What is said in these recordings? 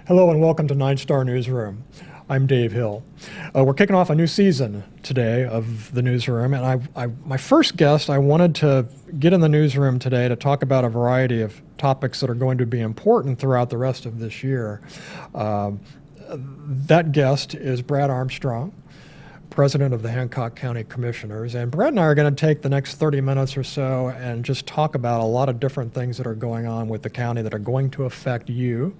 Hello and welcome to Nsnr Newsroom. I'm Dave Hill. We're kicking off a new season today of the newsroom, and my first guest, I wanted to get in the newsroom today to talk about a variety of topics that are going to be important throughout the rest of this year. That guest is Brad Armstrong, President of the Hancock County Commissioners. And Brad and I are going to take the next 30 minutes or so and just talk about a lot of different things that are going on with the county that are going to affect you,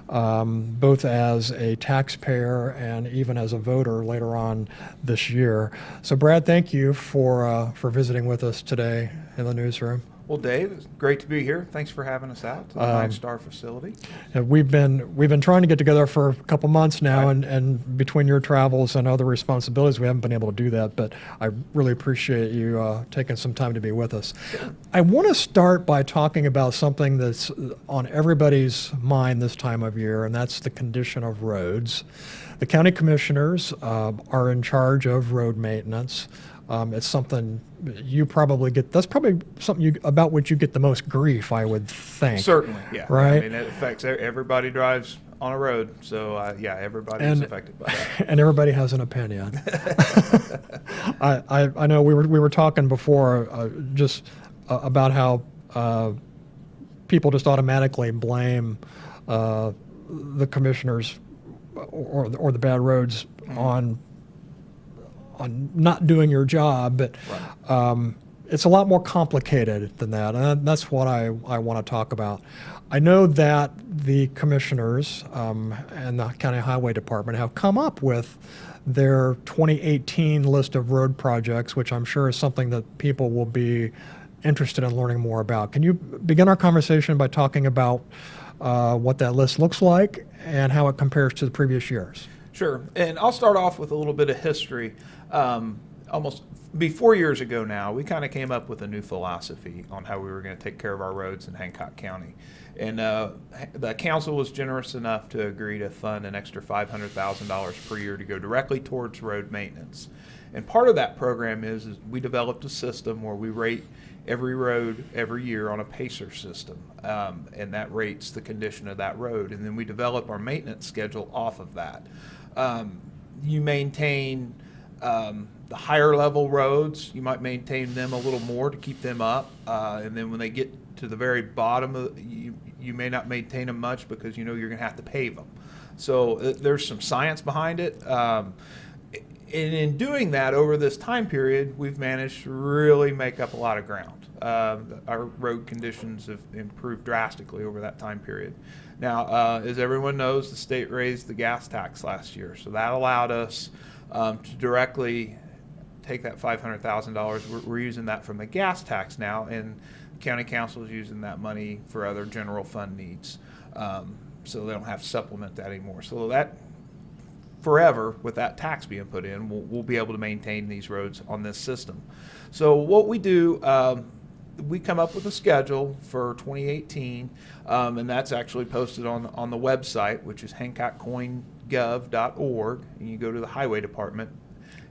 both as a taxpayer and even as a voter later on this year. So Brad, thank you for visiting with us today in the newsroom. Well, Dave, it's great to be here. Thanks for having us out to the Nsnr facility. We've been trying to get together for a couple months now, Right. and between your travels and other responsibilities, we haven't been able to do that. But I really appreciate you taking some time to be with us. Sure. I want to start by talking about something that's on everybody's mind this time of year, and that's the condition of roads. The county commissioners are in charge of road maintenance. It's something you probably get. That's probably something about which you get the most grief, I would think. Certainly, yeah. Right? I mean, it affects everybody drives on a road, so yeah, everybody's affected by that. And everybody has an opinion. I know we were talking before just about how people just automatically blame the commissioners or the bad roads on not doing your job, but Right. it's a lot more complicated than that, and that's what I want to talk about. I know that the commissioners and the County Highway Department have come up with their 2018 list of road projects, which I'm sure is something that people will be interested in learning more about. Can you begin our conversation by talking about what that list looks like and how it compares to the previous years? Sure, and I'll start off with a little bit of history. Almost 4 years ago now, we kind of came up with a new philosophy on how we were going to take care of our roads in Hancock County. And the council was generous enough to agree to fund an extra $500,000 per year to go directly towards road maintenance. And part of that program is we developed a system where we rate every road every year on a PACER system, and that rates the condition of that road. And then we develop our maintenance schedule off of that. You maintain the higher level roads, you might maintain them a little more to keep them up, and then when they get to the very bottom of you may not maintain them much because you know you're going to have to pave them. So there's some science behind it. And in doing that over this time period, we've managed to really make up a lot of ground. Our road conditions have improved drastically over that time period. Now, as everyone knows, the state raised the gas tax last year, so that allowed us to directly take that $500,000. We're using that from the gas tax now, and the county council is using that money for other general fund needs, so they don't have to supplement that anymore. So that forever, with that tax being put in, we'll be able to maintain these roads on this system. So what we do, we come up with a schedule for 2018, and that's actually posted on the website, which is hancockcoingov.org, and you go to the Highway Department,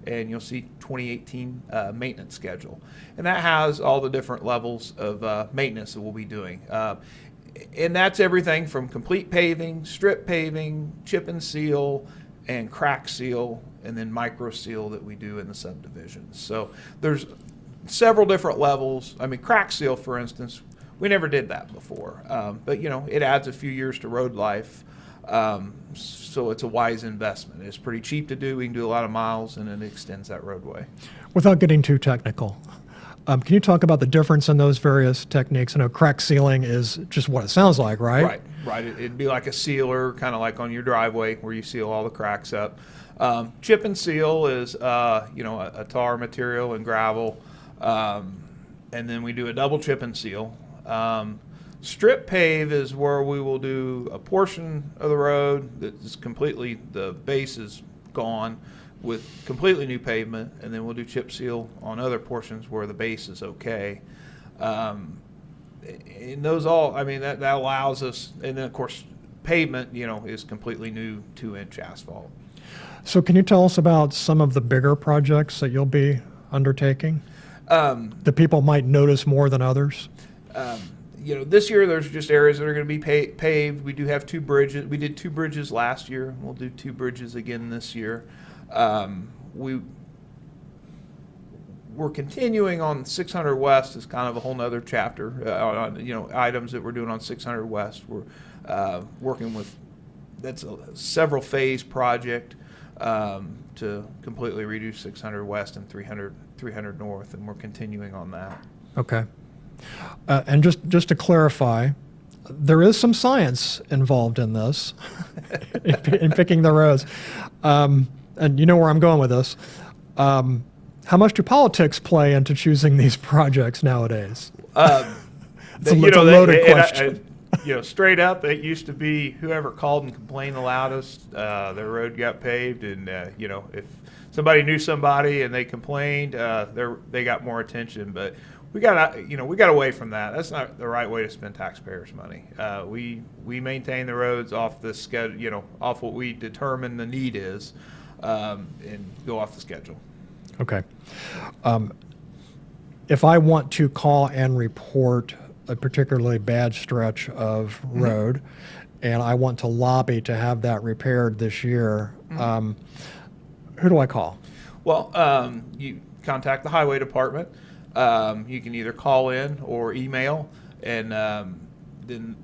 and you'll see 2018 maintenance schedule. And that has all the different levels of maintenance that we'll be doing. And that's everything from complete paving, strip paving, chip and seal, and crack seal, and then micro seal that we do in the subdivisions. So there's several different levels. I mean, crack seal, for instance, we never did that before, but you know, it adds a few years to road life, so it's a wise investment. It's pretty cheap to do. We can do a lot of miles, and it extends that roadway. Without getting too technical, can you talk about the difference in those various techniques? I know crack sealing is just what it sounds like, right? Right. It'd be like a sealer, kind of like on your driveway where you seal all the cracks up. Chip and seal is, a tar material and gravel, and then we do a double chip and seal. Strip pave is where we will do a portion of the road that is completely, the base is gone, with completely new pavement, and then we'll do chip seal on other portions where the base is okay. And those all, I mean, that allows us, and then of course pavement, is completely new 2-inch asphalt. So can you tell us about some of the bigger projects that you'll be undertaking that people might notice more than others? This year there's just areas that are going to be paved. We do have 2 bridges. We did 2 bridges last year. We'll do 2 bridges again this year. We're continuing on 600 West is kind of a whole nother chapter on items that we're doing on 600 West. We're working with that's a several phase project to completely reduce 600 West and 300 North, and we're continuing on that. Okay. And just to clarify, there is some science involved in this, in picking the roads. And you know where I'm going with this. How much do politics play into choosing these projects nowadays? It's a loaded question. Straight up, it used to be whoever called and complained the loudest, their road got paved, and if somebody knew somebody and they complained, they got more attention. But we got away from that. That's not the right way to spend taxpayers' money. We maintain the roads off the schedule, off what we determine the need is, and go off the schedule. Okay. If I want to call and report a particularly bad stretch of road, and I want to lobby to have that repaired this year, who do I call? Well, you contact the highway department. You can either call in or email, and then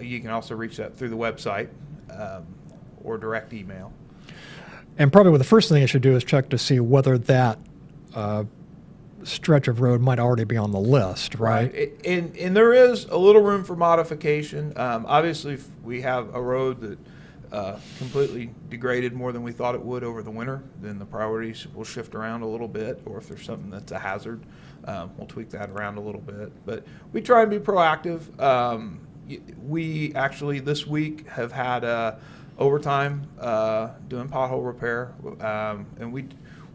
you can also reach that through the website or direct email. And probably the first thing you should do is check to see whether that stretch of road might already be on the list, right? And there is a little room for modification. Obviously, if we have a road that completely degraded more than we thought it would over the winter, then the priorities will shift around a little bit. Or if there's something that's a hazard, we'll tweak that around a little bit. But we try and be proactive. We actually this week have had overtime doing pothole repair, and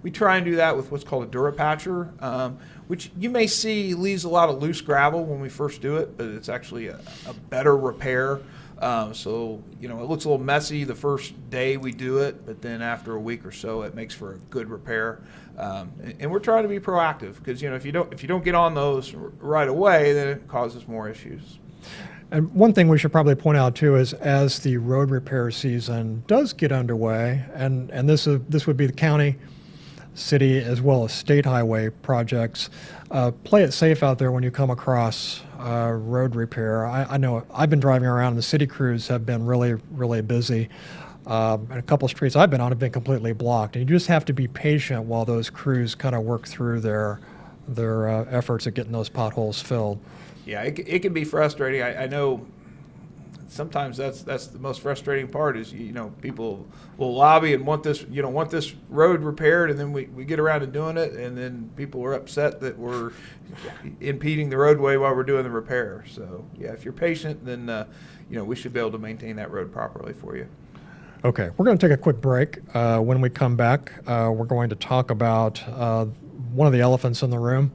we try and do that with what's called a Durapatcher, which you may see leaves a lot of loose gravel when we first do it, but it's actually a better repair. So it looks a little messy the first day we do it, but then after a week or so, it makes for a good repair. And we're trying to be proactive because if you don't get on those right away, then it causes more issues. And one thing we should probably point out too is as the road repair season does get underway, and this would be the county, city, as well as state highway projects, play it safe out there when you come across road repair. I know I've been driving around and the city crews have been really, really busy. And a couple of streets I've been on have been completely blocked. And you just have to be patient while those crews kind of work through their efforts at getting those potholes filled. Yeah, it can be frustrating. I know sometimes that's the most frustrating part is people will lobby and want this road repaired, and then we get around to doing it, and then people are upset that we're impeding the roadway while we're doing the repair. So yeah, if you're patient, then we should be able to maintain that road properly for you. Okay, we're going to take a quick break. When we come back, we're going to talk about one of the elephants in the room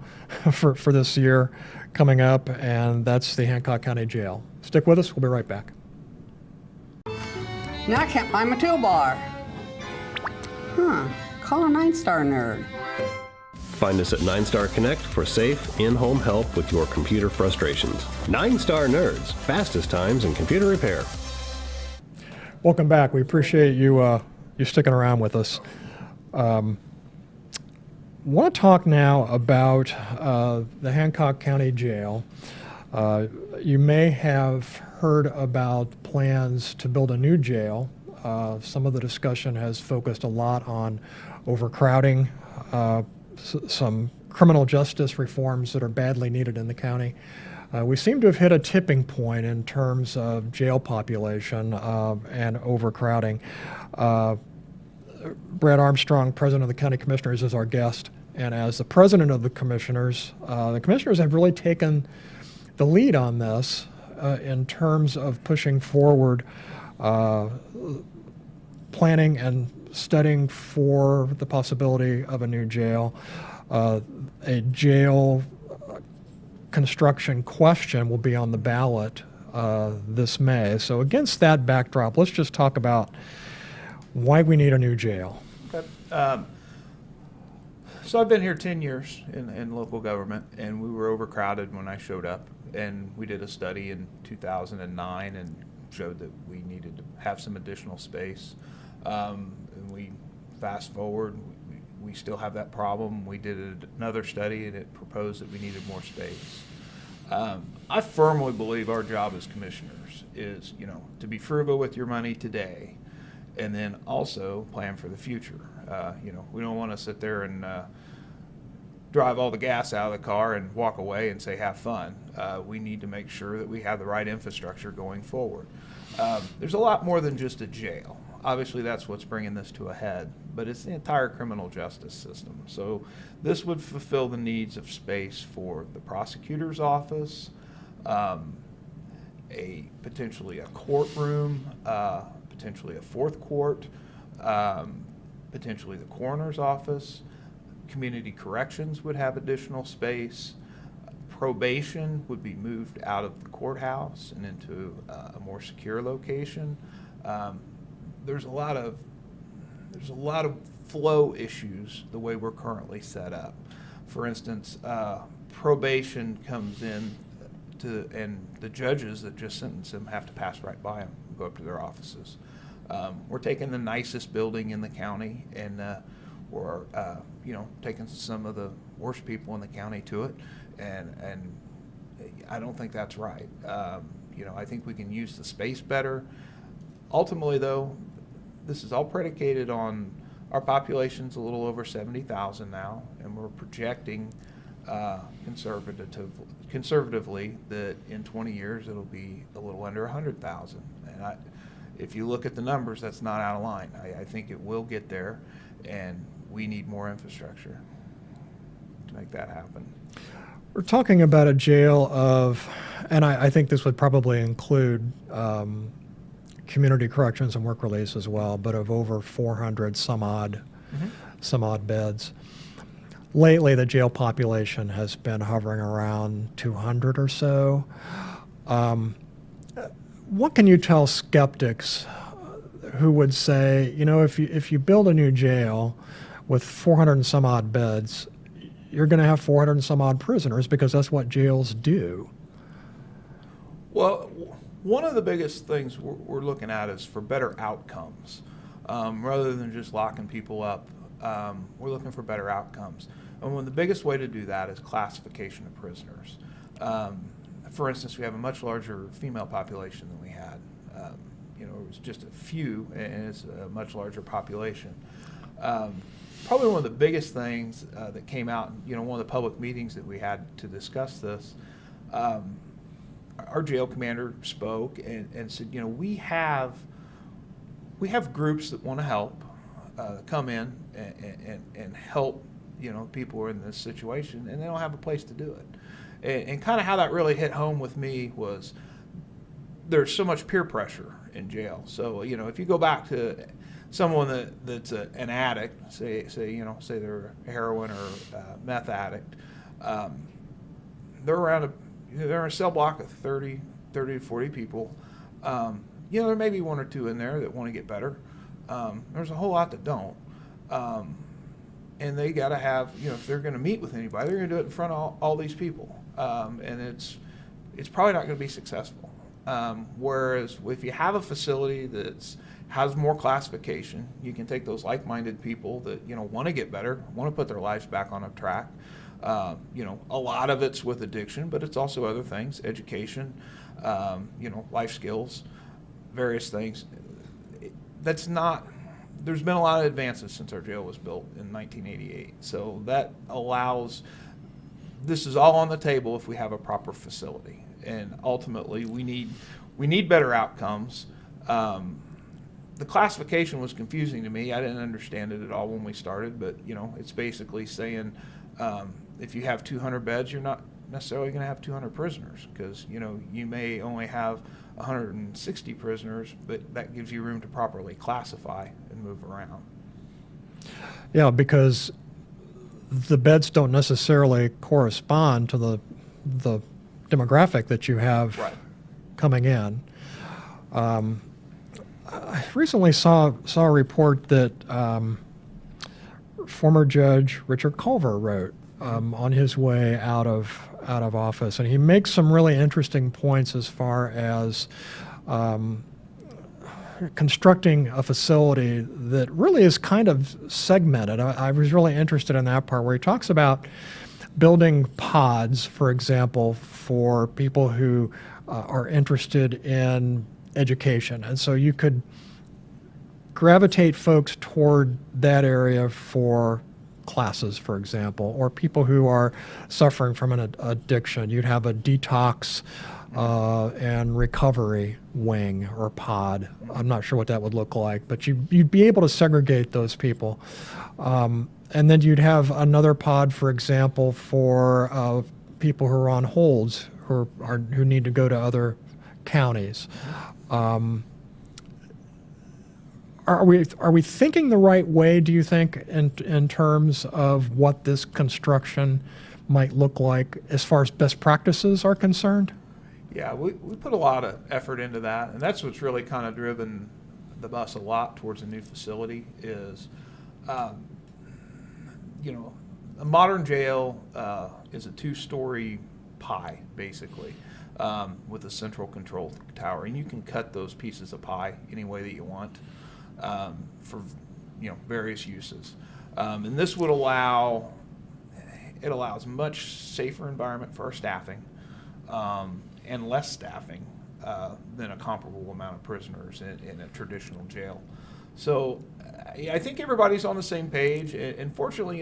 for this year coming up, and that's the Hancock County Jail. Stick with us. We'll be right back. Now I can't find my toolbar. Call a Nsnr nerd. Find us at Nsnr Connect for safe, in-home help with your computer frustrations. Nsnr Nerds, fastest times in computer repair. Welcome back. We appreciate you sticking around with us. Want to talk now about the Hancock County Jail. You may have heard about plans to build a new jail. Some of the discussion has focused a lot on overcrowding, some criminal justice reforms that are badly needed in the county. We seem to have hit a tipping point in terms of jail population and overcrowding. Brad Armstrong, president of the County Commissioners, is our guest. And as the president of the commissioners have really taken the lead on this in terms of pushing forward planning and studying for the possibility of a new jail. A jail construction question will be on the ballot this May. So against that backdrop, let's just talk about why we need a new jail. Okay. So I've been here 10 years in local government, and we were overcrowded when I showed up. And we did a study in 2009 and showed that we needed to have some additional space. And we fast forward, we still have that problem. We did another study, and it proposed that we needed more space. I firmly believe our job as commissioners is, to be frugal with your money today, and then also plan for the future. We don't want to sit there and drive all the gas out of the car and walk away and say have fun. We need to make sure that we have the right infrastructure going forward. There's a lot more than just a jail. Obviously, that's what's bringing this to a head, but it's the entire criminal justice system. So this would fulfill the needs of space for the prosecutor's office, potentially a courtroom, potentially a fourth court, potentially the coroner's office. Community corrections would have additional space. Probation would be moved out of the courthouse and into a more secure location. There's a lot of flow issues the way we're currently set up. For instance, probation comes in and the judges that just sentence them have to pass right by them, go up to their offices. We're taking the nicest building in the county, and we're taking some of the worst people in the county to it, and I don't think that's right. I think we can use the space better. Ultimately, though, this is all predicated on our population's a little over 70,000 now, and we're projecting conservatively that in 20 years it'll be a little under 100,000. And if you look at the numbers, that's not out of line. I think it will get there, and we need more infrastructure to make that happen. We're talking about a jail of, and I think this would probably include community corrections and work release as well, but of over 400 some odd beds. Lately, the jail population has been hovering around 200 or so. What can you tell skeptics who would say, if you build a new jail with 400 and some odd beds, you're going to have 400 and some odd prisoners because that's what jails do? Well, one of the biggest things we're looking at is for better outcomes. Rather than just locking people up, we're looking for better outcomes. And the biggest way to do that is classification of prisoners. For instance, we have a much larger female population than we had. It was just a few, and it's a much larger population. Probably one of the biggest things that came out, one of the public meetings that we had to discuss this, our jail commander spoke and said, we have groups that want to help come in and help, people who are in this situation, and they don't have a place to do it. And kind of how that really hit home with me was there's so much peer pressure in jail. So, if you go back to someone that's an addict, say they're a heroin or meth addict, they're in a cell block of 30 to 40 people. There may be one or two in there that want to get better. There's a whole lot that don't. And they got to have, if they're going to meet with anybody, they're going to do it in front of all these people. And it's probably not going to be successful. Whereas if you have a facility that has more classification, you can take those like-minded people that, want to get better, want to put their lives back on a track. A lot of it's with addiction, but it's also other things, education, life skills, various things. There's been a lot of advances since our jail was built in 1988. So that allows, this is all on the table if we have a proper facility. And ultimately, we need better outcomes. The classification was confusing to me. I didn't understand it at all when we started, but it's basically saying if you have 200 beds, you're not necessarily going to have 200 prisoners because you may only have 160 prisoners, but that gives you room to properly classify and move around. Yeah, because the beds don't necessarily correspond to the demographic that you have coming in. I recently saw a report that former Judge Richard Culver wrote on his way out of office, and he makes some really interesting points as far as constructing a facility that really is kind of segmented. I was really interested in that part where he talks about building pods, for example, for people who are interested in education. And so you could gravitate folks toward that area for classes, for example, or people who are suffering from an addiction. You'd have a detox and recovery wing or pod. I'm not sure what that would look like, but you'd be able to segregate those people. And then you'd have another pod, for example, for people who are on holds who need to go to other counties. Are we thinking the right way, do you think, in terms of what this construction might look like as far as best practices are concerned? Yeah, we put a lot of effort into that, and that's what's really kind of driven the bus a lot towards a new facility is, a modern jail is a two-story pie, basically, with a central control tower, and you can cut those pieces of pie any way that you want for various uses. And this would allows a much safer environment for our staffing. And less staffing than a comparable amount of prisoners in a traditional jail. So I think everybody's on the same page. And fortunately,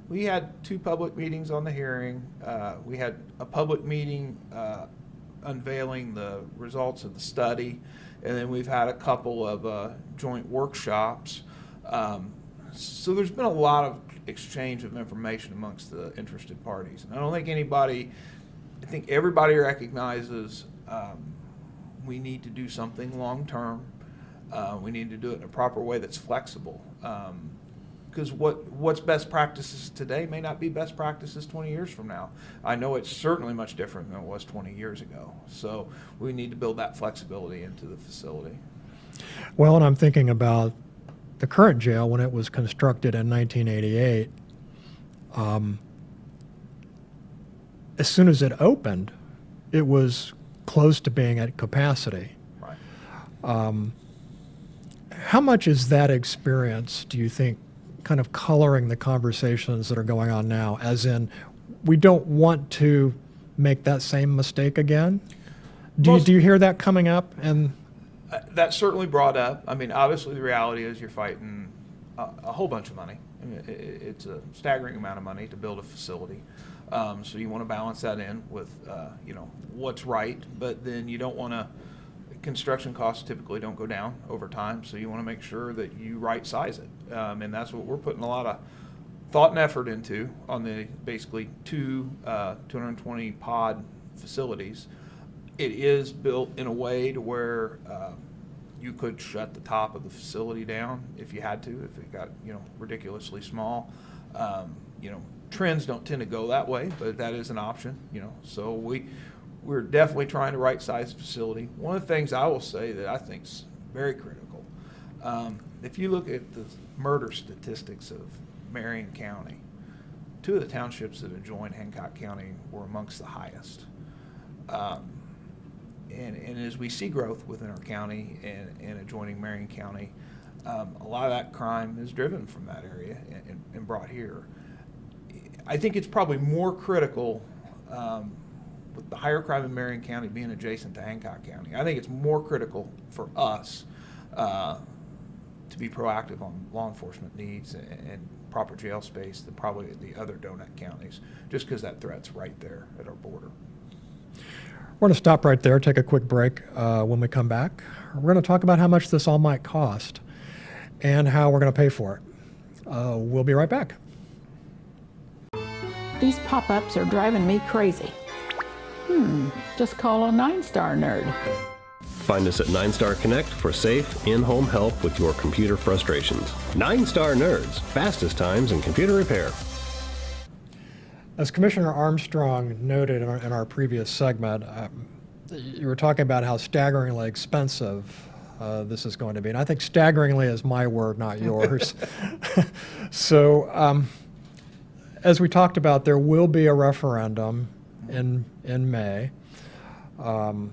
we had 2 public meetings on the hearing. We had a public meeting unveiling the results of the study, and then we've had a couple of joint workshops. So there's been a lot of exchange of information amongst the interested parties. And I think everybody recognizes we need to do something long term. We need to do it in a proper way that's flexible. Because what's best practices today may not be best practices 20 years from now. I know it's certainly much different than it was 20 years ago. So we need to build that flexibility into the facility. Well, and I'm thinking about the current jail when it was constructed in 1988. As soon as it opened, it was close to being at capacity. Right. How much is that experience, do you think, kind of coloring the conversations that are going on now, as in we don't want to make that same mistake again? Do you hear that coming up? And that's certainly brought up. I mean, obviously the reality is you're fighting a whole bunch of money. I mean, it's a staggering amount of money to build a facility. So you want to balance that in with, what's right, but then you don't want to, construction costs typically don't go down over time, so you want to make sure that you right size it. And that's what we're putting a lot of thought and effort into on the basically 220 pod facilities. It is built in a way to where you could shut the top of the facility down if you had to, if it got ridiculously small. Trends don't tend to go that way, but that is an option. So we're definitely trying to right size the facility. One of the things I will say that I think is very critical, if you look at the murder statistics of Marion County, 2 of the townships that adjoin Hancock County were amongst the highest. And as we see growth within our county and adjoining Marion County, a lot of that crime is driven from that area and brought here. I think it's probably more critical with the higher crime in Marion County being adjacent to Hancock County. I think it's more critical for us to be proactive on law enforcement needs and proper jail space than probably the other donut counties, just because that threat's right there at our border. we're going to stop right there, take a quick break. When we come back, we're going to talk about how much this all might cost and how we're going to pay for it. We'll be right back. These pop-ups are driving me crazy. Just call a 9-Star Nerd. Find us at Nsnr Connect for safe, in-home help with your computer frustrations. 9-Star Nerds, fastest times in computer repair. As Commissioner Armstrong noted in our previous segment, you were talking about how staggeringly expensive this is going to be. And I think staggeringly is my word, not yours. So as we talked about, there will be a referendum in May. Let's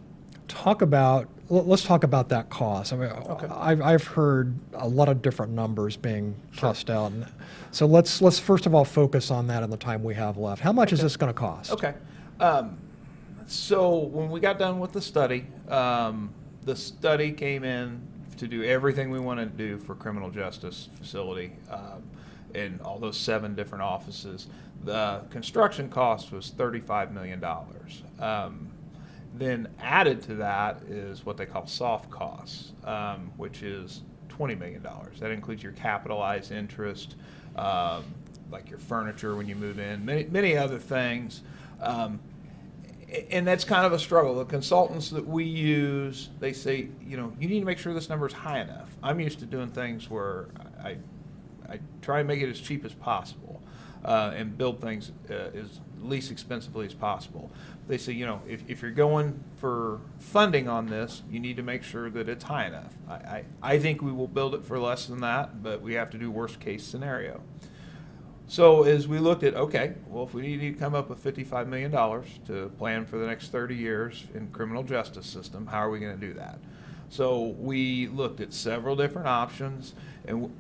talk about that cost. I mean, Okay. I've heard a lot of different numbers being tossed out. And so let's first of all focus on that in the time we have left. How much is this going to cost? Okay. So when we got done with the study came in to do everything we wanted to do for criminal justice facility in all those 7 different offices. The construction cost was $35 million. Then added to that is what they call soft costs, which is $20 million. That includes your capitalized interest, like your furniture when you move in, many other things. And that's kind of a struggle. The consultants that we use, they say, you need to make sure this number is high enough. I'm used to doing things where I try and make it as cheap as possible and build things as least expensively as possible. They say, if you're going for funding on this, you need to make sure that it's high enough. I think we will build it for less than that, but we have to do worst case scenario. So as we looked at, okay, well, if we need to come up with $55 million to plan for the next 30 years in criminal justice system, how are we going to do that? So we looked at several different options, and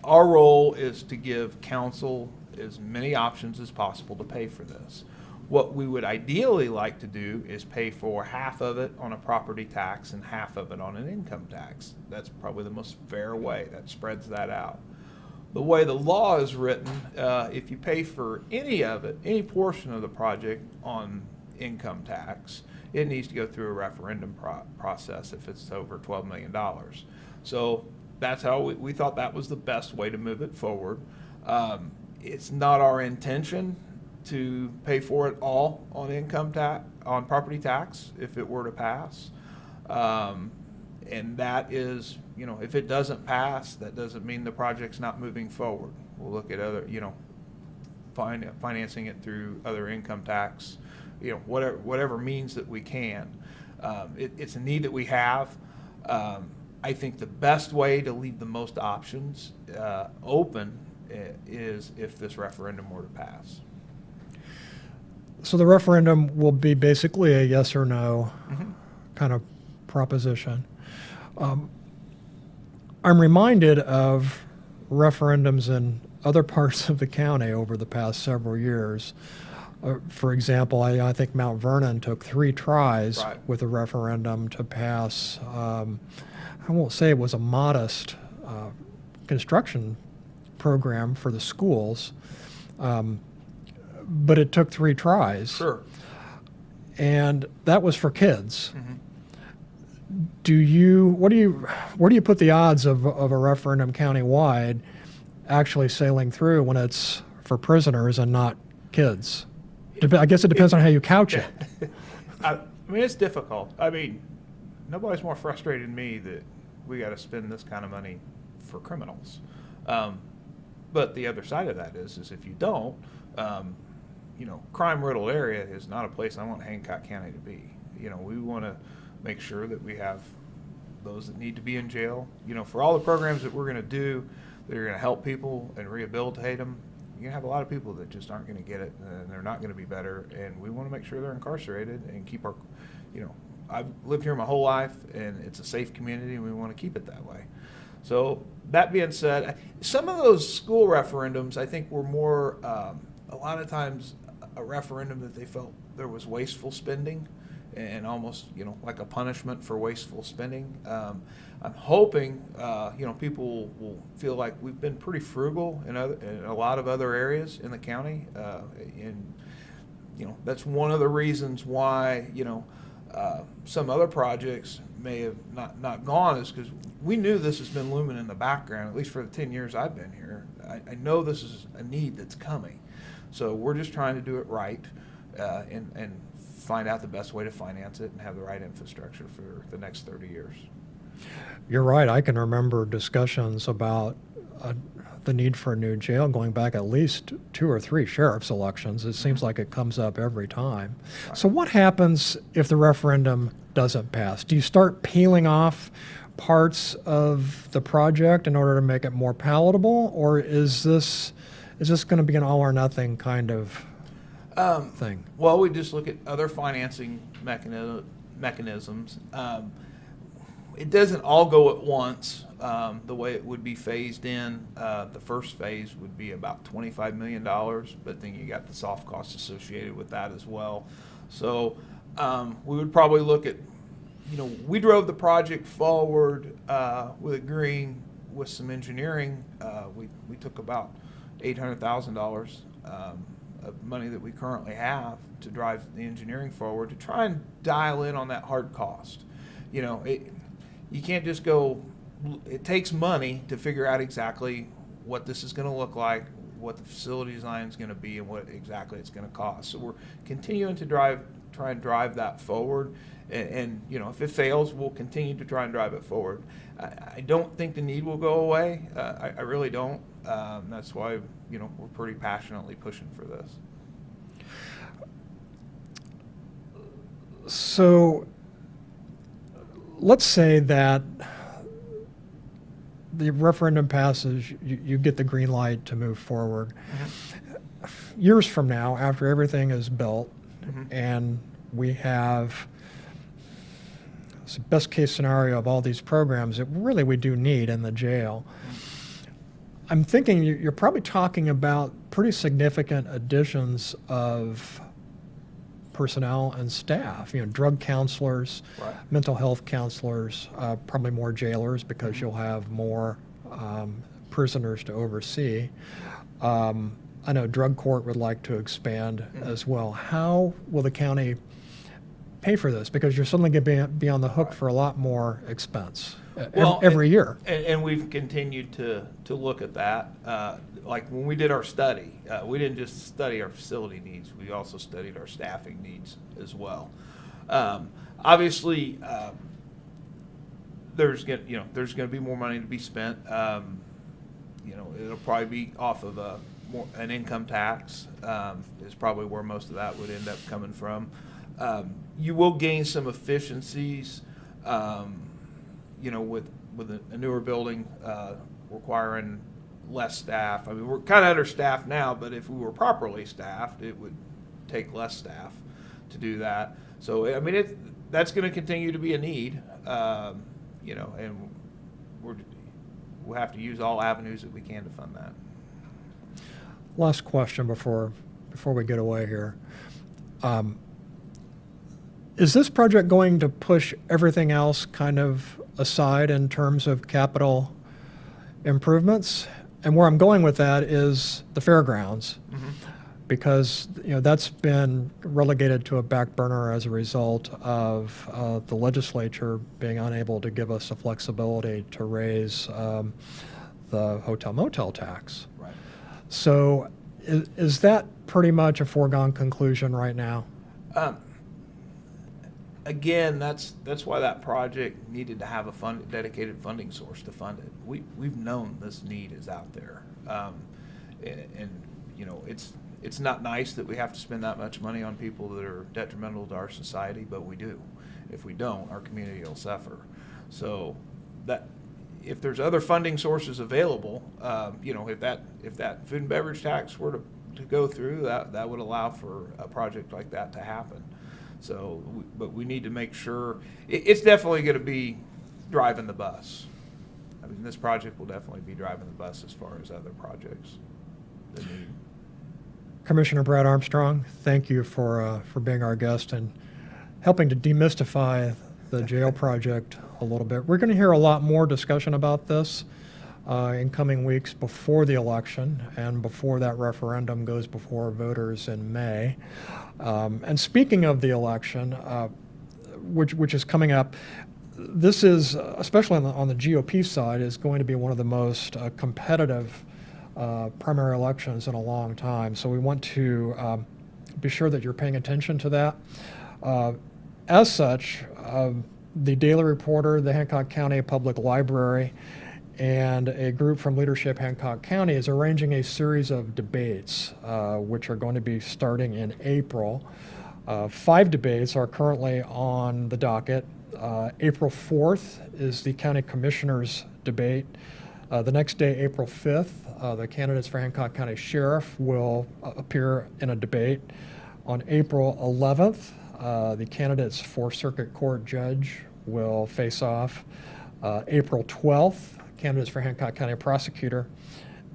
our role is to give council as many options as possible to pay for this. What we would ideally like to do is pay for half of it on a property tax and half of it on an income tax. That's probably the most fair way. That spreads that out. The way the law is written, if you pay for any of it, any portion of the project on income tax, it needs to go through a referendum process if it's over $12 million. So that's how we thought that was the best way to move it forward. It's not our intention to pay for it all on income tax, on property tax, if it were to pass. And that is, if it doesn't pass, that doesn't mean the project's not moving forward. We'll look at other, financing it through other income tax, whatever means that we can. It's a need that we have. I think the best way to leave the most options open is if this referendum were to pass. So the referendum will be basically a yes or no kind of proposition. I'm reminded of referendums in other parts of the county over the past several years. For example, I think Mount Vernon took 3 tries Right. with a referendum to pass, I won't say it was a modest construction program for the schools, but it took 3 tries. Sure. And that was for kids. Mm-hmm. Where do you put the odds of a referendum countywide actually sailing through when it's for prisoners and not kids? I guess it depends on how you couch it. I mean, it's difficult. I mean, nobody's more frustrated than me that we got to spend this kind of money for criminals. But the other side of that is if you don't, crime-riddled area is not a place I want Hancock County to be. We want to make sure that we have those that need to be in jail. For all the programs that we're going to do that are going to help people and rehabilitate them, you're going to have a lot of people that just aren't going to get it, and they're not going to be better, and we want to make sure they're incarcerated and keep our, I've lived here my whole life, and it's a safe community, and we want to keep it that way. So that being said, some of those school referendums, I think, were more, a lot of times, a referendum that they felt there was wasteful spending, and almost, like a punishment for wasteful spending. I'm hoping, people will feel like we've been pretty frugal in a lot of other areas in the county, and that's one of the reasons why some other projects may have not gone, is because we knew this has been looming in the background, at least for the 10 years I've been here. I know this is a need that's coming, so we're just trying to do it right, and find out the best way to finance it and have the right infrastructure for the next 30 years. You're right. I can remember discussions about the need for a new jail going back at least 2 or 3 sheriff's elections. It seems like it comes up every time. So what happens if the referendum doesn't pass? Do you start peeling off parts of the project in order to make it more palatable, or is this going to be an all or nothing kind of thing? Well, we just look at other financing mechanisms. It doesn't all go at once. The way it would be phased in, the first phase would be about $25 million, but then you got the soft costs associated with that as well. So we would probably look at, we drove the project forward with agreeing with some engineering. We took about $800,000 of money that we currently have to drive the engineering forward to try and dial in on that hard cost. You can't just go, it takes money to figure out exactly what this is going to look like, what the facility design is going to be, and what exactly it's going to cost. So we're continuing to try and drive that forward. And if it fails, we'll continue to try and drive it forward. I don't think the need will go away. I really don't. That's why, we're pretty passionately pushing for this. So let's say that the referendum passes, you get the green light to move forward. Mm-hmm. Years from now, after everything is built, mm-hmm. and we have the best case scenario of all these programs that really we do need in the jail, I'm thinking you're probably talking about pretty significant additions of personnel and staff, drug counselors, right. mental health counselors, probably more jailers because you'll have more prisoners to oversee. I know drug court would like to expand as well. How will the county pay for this? Because you're suddenly going to be on the hook for a lot more expense every year. And we've continued to look at that. Like when we did our study, we didn't just study our facility needs, we also studied our staffing needs as well. Obviously, there's going to be more money to be spent. It'll probably be off of an income tax is probably where most of that would end up coming from. You will gain some efficiencies, with a newer building requiring less staff. I mean, we're kind of understaffed now, but if we were properly staffed, it would take less staff to do that. So, I mean, that's going to continue to be a need, and we'll have to use all avenues that we can to fund that. Last question before we get away here. Is this project going to push everything else kind of aside in terms of capital improvements? And where I'm going with that is the fairgrounds, mm-hmm. because that's been relegated to a back burner as a result of the legislature being unable to give us the flexibility to raise the hotel motel tax. Right. So is that pretty much a foregone conclusion right now? Again, that's why that project needed to have a dedicated funding source to fund it. We've known this need is out there, it's not nice that we have to spend that much money on people that are detrimental to our society, but we do. If we don't, our community will suffer. So that if there's other funding sources available, if that food and beverage tax were to go through, that would allow for a project like that to happen. So, but we need to make sure it's definitely going to be driving the bus. I mean, this project will definitely be driving the bus as far as other projects that need. Commissioner Brad Armstrong, thank you for being our guest and helping to demystify the jail project a little bit. We're going to hear a lot more discussion about this in coming weeks before the election and before that referendum goes before voters in May. And speaking of the election, which is coming up, this is, especially on the GOP side, is going to be one of the most competitive primary elections in a long time. So we want to be sure that you're paying attention to that. As such, the Daily Reporter, the Hancock County Public Library, and a group from Leadership Hancock County is arranging a series of debates, which are going to be starting in April. 5 debates are currently on the docket, April 4th is the county commissioners debate. The next day, April 5th, the candidates for Hancock County Sheriff will appear in a debate. On April 11th, the candidates for Circuit Court Judge will face off. April 12th, candidates for Hancock County Prosecutor.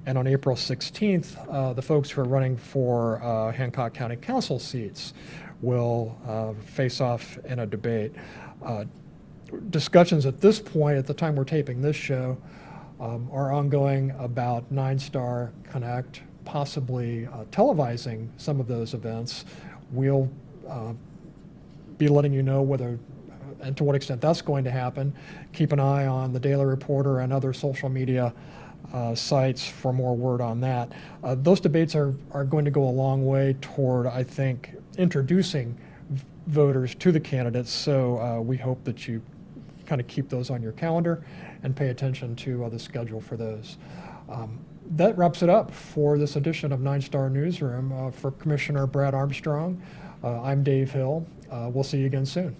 And on April 16th, the folks who are running for Hancock County Council seats will face off in a debate. Discussions at this point, at the time we're taping this show, are ongoing about 9-Star Connect, possibly televising some of those events. We'll be letting you know whether and to what extent that's going to happen. Keep an eye on the Daily Reporter and other social media sites for more word on that. Those debates are going to go a long way toward, I think, introducing voters to the candidates, so we hope that you kind of keep those on your calendar and pay attention to the schedule for those. That wraps it up for this edition of 9-Star Newsroom. For Commissioner Brad Armstrong, I'm Dave Hill. We'll see you again soon.